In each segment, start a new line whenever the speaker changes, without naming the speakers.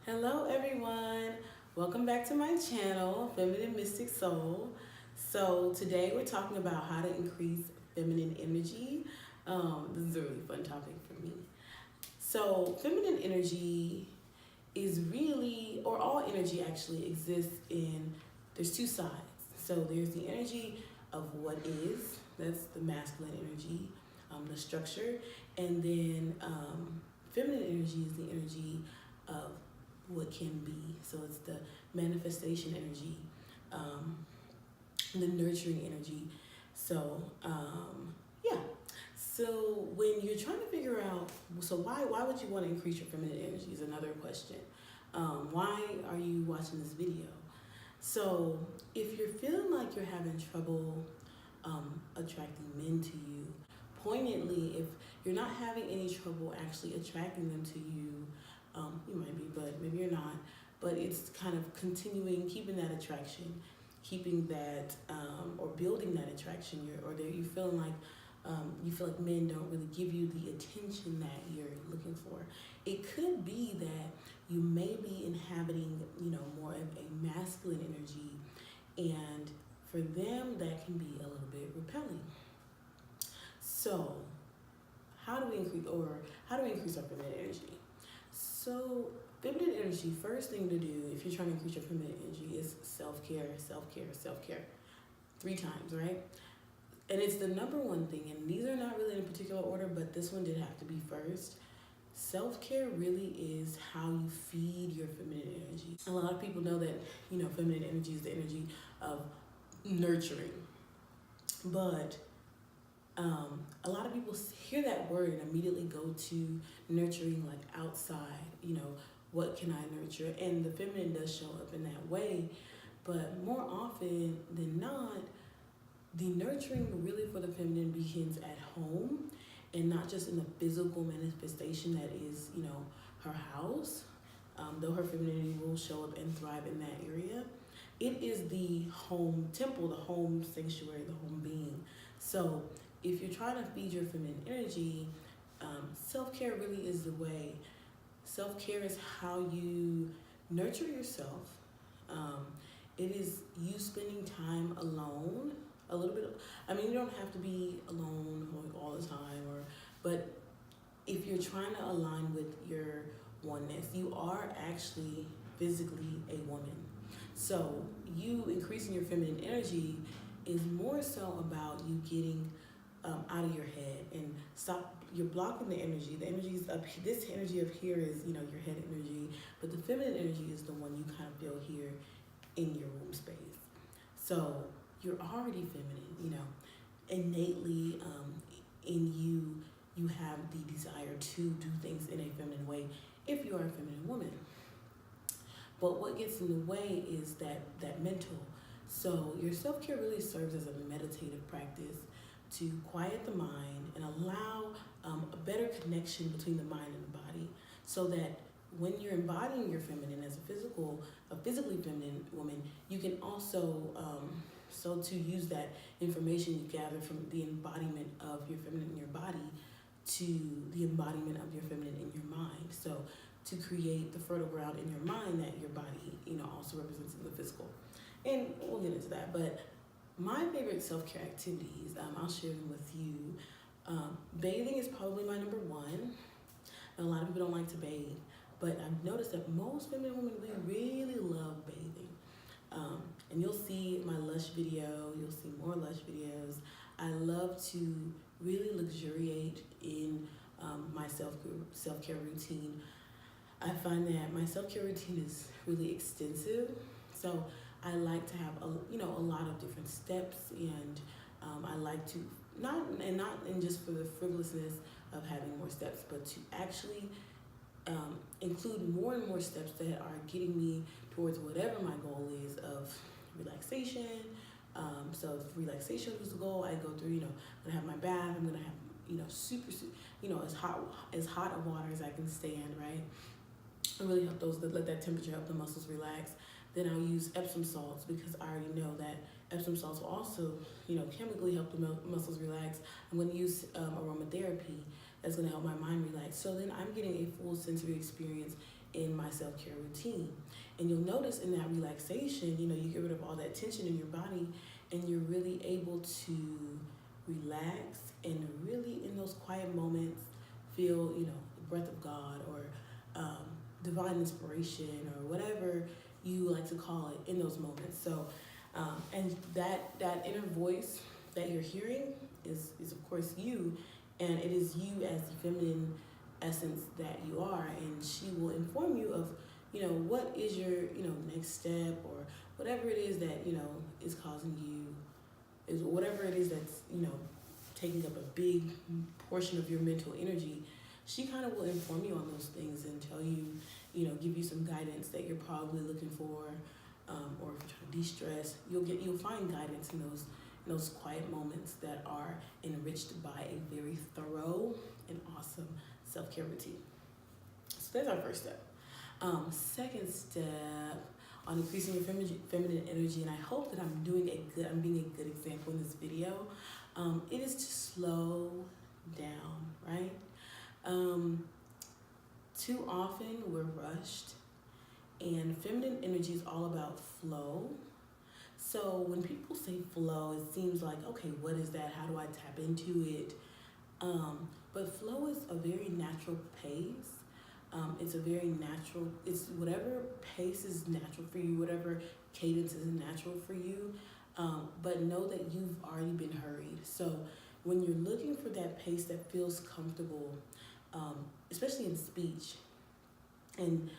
Hello everyone, welcome back to my channel, Feminine Mystic Soul. So today we're talking about how to increase feminine energy. This is a really fun topic for me. So feminine energy is really, or all energy actually exists in, there's two sides. So there's the energy of what is, that's the masculine energy, the structure, and then feminine energy is the energy of what can be. So it's the manifestation energy, the nurturing energy. So yeah. So when you're trying to figure out, so why would you want to increase your feminine energy is another question. Why are you watching this video? So if you're feeling like you're having trouble attracting men to you, poignantly, if you're not having any trouble actually attracting them to you, you might be, but maybe you're not. But it's kind of continuing, keeping that attraction, keeping that, or building that attraction. You feeling like you feel like men don't really give you the attention that you're looking for. It could be that you may be inhabiting, more of a masculine energy, and for them that can be a little bit repelling. So, how do we increase our feminine energy? So, feminine energy, first thing to do if you're trying to increase your feminine energy is self-care, self-care, self-care. 3 times, right? And it's the number one thing, and these are not really in a particular order, but this one did have to be first. Self-care really is how you feed your feminine energy. A lot of people know that, feminine energy is the energy of nurturing. But a lot of people hear that word and immediately go to nurturing, like outside, what can I nurture? And the feminine does show up in that way, but more often than not, the nurturing really for the feminine begins at home, and not just in the physical manifestation that is, her house, though her femininity will show up and thrive in that area. It is the home temple, the home sanctuary, the home being. So if you're trying to feed your feminine energy, self-care really is the way. Self-care is how you nurture yourself. It is you spending time alone, a little bit. You don't have to be alone like all the time, but if you're trying to align with your oneness, you are actually physically a woman. So you increasing your feminine energy is more so about you getting out of your head and stop. You're blocking the energy. The energy is up. This energy up here is your head energy, but the feminine energy is the one you kind of feel here in your womb space. So you're already feminine, innately in you have the desire to do things in a feminine way if you are a feminine woman. But what gets in the way is that mental. So your self-care really serves as a meditative practice to quiet the mind and allow a better connection between the mind and the body, so that when you're embodying your feminine as a physically feminine woman, you can also so to use that information you gather from the embodiment of your feminine in your body to the embodiment of your feminine in your mind. So to create the fertile ground in your mind that your body, also represents in the physical. And we'll get into that. But my favorite self-care activities, I'll share them with you. Bathing is probably my number one. A lot of people don't like to bathe, but I've noticed that most feminine women, we really love bathing. And you'll see my Lush video, you'll see more Lush videos. I love to really luxuriate in my self-care routine. I find that my self-care routine is really extensive, so I like to have a lot of different steps, and I like to not just for the frivolousness of having more steps, but to actually include more and more steps that are getting me towards whatever my goal is of relaxation. So if relaxation was the goal, I go through, I'm gonna have my bath, I'm gonna have, super, as hot of water as I can stand, right? I really help let that temperature help the muscles relax. Then I'll use Epsom salts, because I already know that Epsom salts will also, chemically help the muscles relax. I'm going to use aromatherapy that's going to help my mind relax. So then I'm getting a full sensory experience in my self-care routine. And you'll notice in that relaxation, you get rid of all that tension in your body, and you're really able to relax and really in those quiet moments feel, the breath of God or divine inspiration or whatever you like to call it in those moments. So, and that inner voice that you're hearing is of course you, and it is you as the feminine essence that you are, and she will inform you of, what is your, next step, or whatever it is that, is causing you, is whatever it is that's, taking up a big portion of your mental energy. She kind of will inform you on those things and tell you, give you some guidance that you're probably looking for, or if you're trying to de-stress, you'll find guidance in those quiet moments that are enriched by a very thorough and awesome self-care routine. So that's our first step. Second step on increasing your feminine energy, and I hope that I'm being a good example in this video. It is to slow down, right? Too often we're rushed, and feminine energy is all about flow. So when people say flow, it seems like, okay, what is that? How do I tap into it? But flow is a very natural pace. It's a very natural, it's whatever pace is natural for you, whatever cadence is natural for you. But know that you've already been hurried. So when you're looking for that pace that feels comfortable, especially in speech, and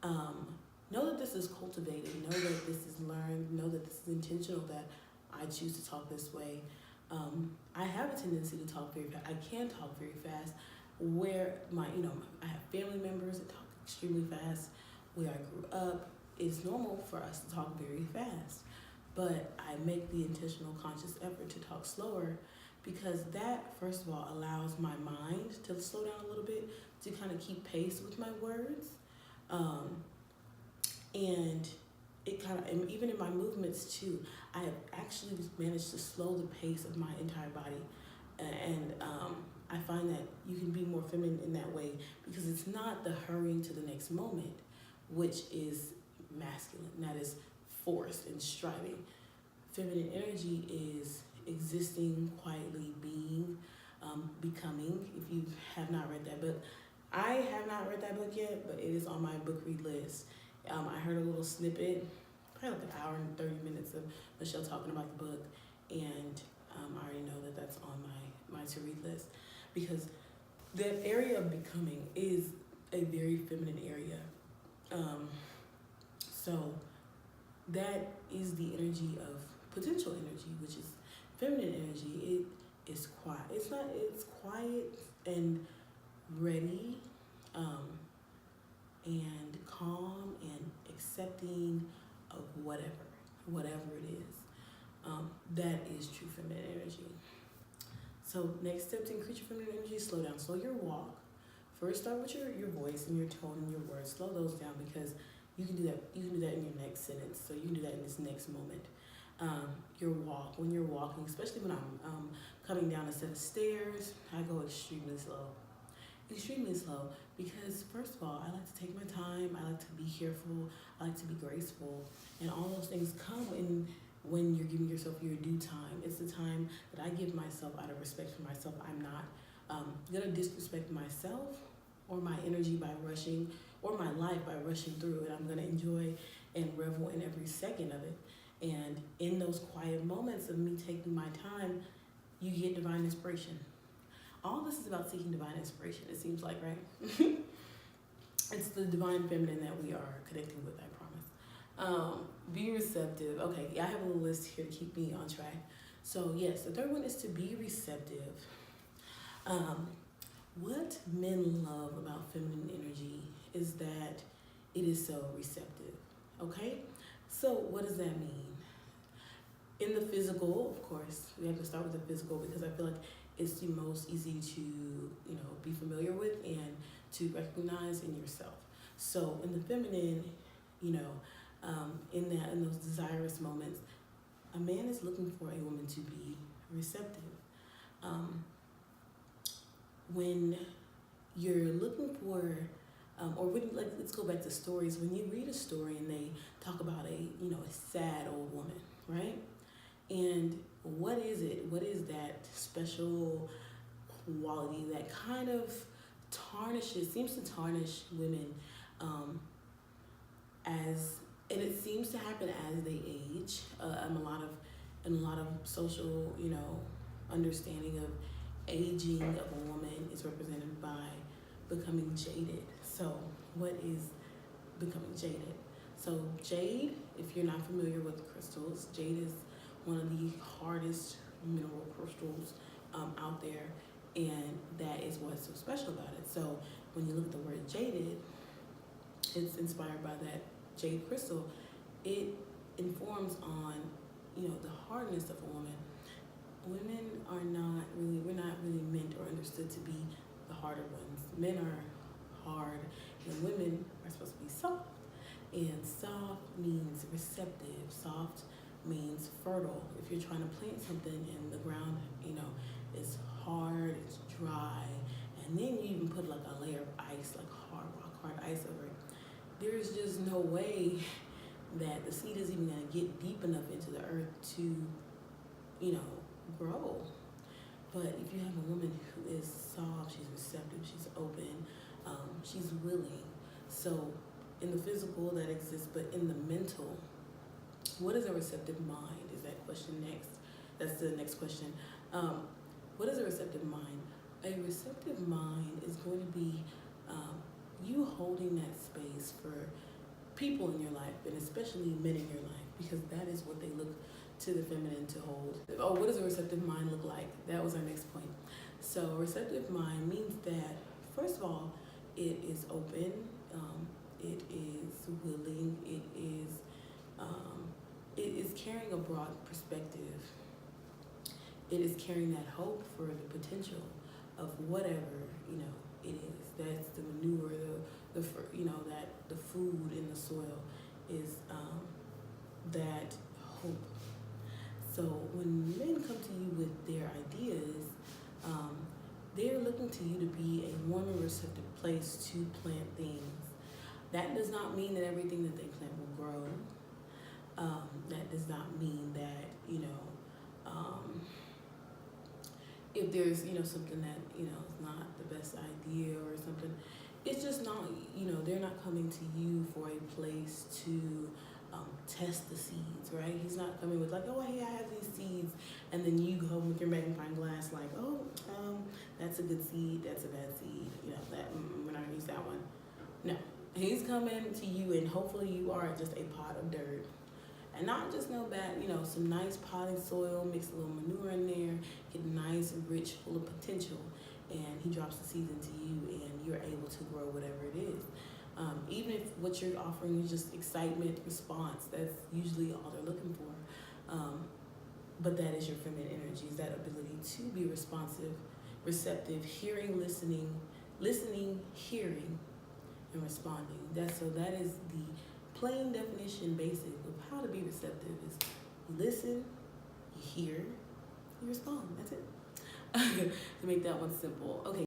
know that this is cultivated, know that this is learned, know that this is intentional, that I choose to talk this way. I have a tendency to talk very fast. I can talk very fast. Where I have family members that talk extremely fast. Where I grew up, it's normal for us to talk very fast. But I make the intentional conscious effort to talk slower, because that, first of all, allows my mind to slow down a little bit, to kind of keep pace with my words. And it kind of, and even in my movements too, I have actually managed to slow the pace of my entire body. And I find that you can be more feminine in that way, because it's not the hurrying to the next moment, which is masculine, that is forced and striving. Feminine energy is existing, quietly being, becoming. If you have not read that book, I have not read that book yet, but it is on my book read list. I heard a little snippet, probably like an hour and 30 minutes of Michelle talking about the book, and I already know that that's on my to read list, because that area of becoming is a very feminine area. So that is the energy of potential energy, which is feminine energy. It is quiet. It's quiet and ready, and calm and accepting of whatever it is. That is true feminine energy. So next step to increase your feminine energy, slow down. Slow your walk. First start with your voice and your tone and your words. Slow those down, because you can do that. You can do that in your next sentence. So you can do that in this next moment. Your walk, when you're walking, especially when I'm coming down a set of stairs, I go extremely slow. Extremely slow, because first of all, I like to take my time. I like to be careful. I like to be graceful, and all those things come in when you're giving yourself your due time. It's the time that I give myself out of respect for myself. I'm not gonna disrespect myself or my energy by rushing, or my life by rushing through it. I'm gonna enjoy and revel in every second of it. And in those quiet moments of me taking my time, you get divine inspiration. All this is about seeking divine inspiration, it seems like, right? It's the divine feminine that we are connecting with, I promise. Be receptive. Okay, I have a little list here to keep me on track. So yes, the third one is to be receptive. What men love about feminine energy is that it is so receptive, okay? So what does that mean? In the physical, of course, we have to start with the physical, because I feel like it's the most easy to, be familiar with and to recognize in yourself. So in the feminine, in those desirous moments, a man is looking for a woman to be receptive. When you're looking for or when, like, let's go back to stories. When you read a story and they talk about a sad old woman, right? And what is it? What is that special quality that kind of seems to tarnish women, as, and it seems to happen as they age. A lot of social, understanding of aging of a woman is represented by becoming jaded. So what is becoming jaded? So jade, if you're not familiar with crystals, jade is one of the hardest mineral crystals out there, and that is what's so special about it. So when you look at the word jaded, it's inspired by that jade crystal. It informs on, the hardness of a woman. We're not really meant or understood to be the harder ones. Men are hard, and women are supposed to be soft. And soft means receptive. Soft means fertile. If you're trying to plant something and the ground, is hard, it's dry, and then you even put like a layer of ice, like hard ice over it, there's just no way that the seed is even going to get deep enough into the earth to, grow. But if you have a woman who is soft, she's receptive, she's open, she's willing. So in the physical that exists, but in the mental, what is a receptive mind? Is that question next? That's the next question. What is a receptive mind? A receptive mind is going to be you holding that space for people in your life, and especially men in your life, because that is what they look to the feminine to hold. Oh, what does a receptive mind look like? That was our next point. So a receptive mind means that, first of all, it is open, it is willing, it is carrying a broad perspective. It is carrying that hope for the potential of whatever, it is. That's the manure, that the food in the soil is that hope. So when men come to you with their ideas, they're looking to you to be a warm and receptive place to plant things. That does not mean that everything that they plant will grow. That does not mean that, if there's, something that, is not the best idea or something, it's just not, they're not coming to you for a place to test the seeds, right? He's not coming with like, oh, hey, I have these seeds, and then you go with your magnifying glass like, oh, that's a good seed, that's a bad seed, that we're not gonna use that one. No, he's coming to you, and hopefully you are just a pot of dirt. And not just no bad, some nice potting soil, mix a little manure in there, get nice, rich, full of potential, and he drops the seeds into you, and you're able to grow whatever it is. Even if what you're offering is just excitement, response, that's usually all they're looking for. But that is your feminine energy, is that ability to be responsive, receptive, hearing, listening, hearing, and responding. That is the plain definition, basic, of how to be receptive is you listen, you hear, you respond. That's it. To make that one simple. Okay.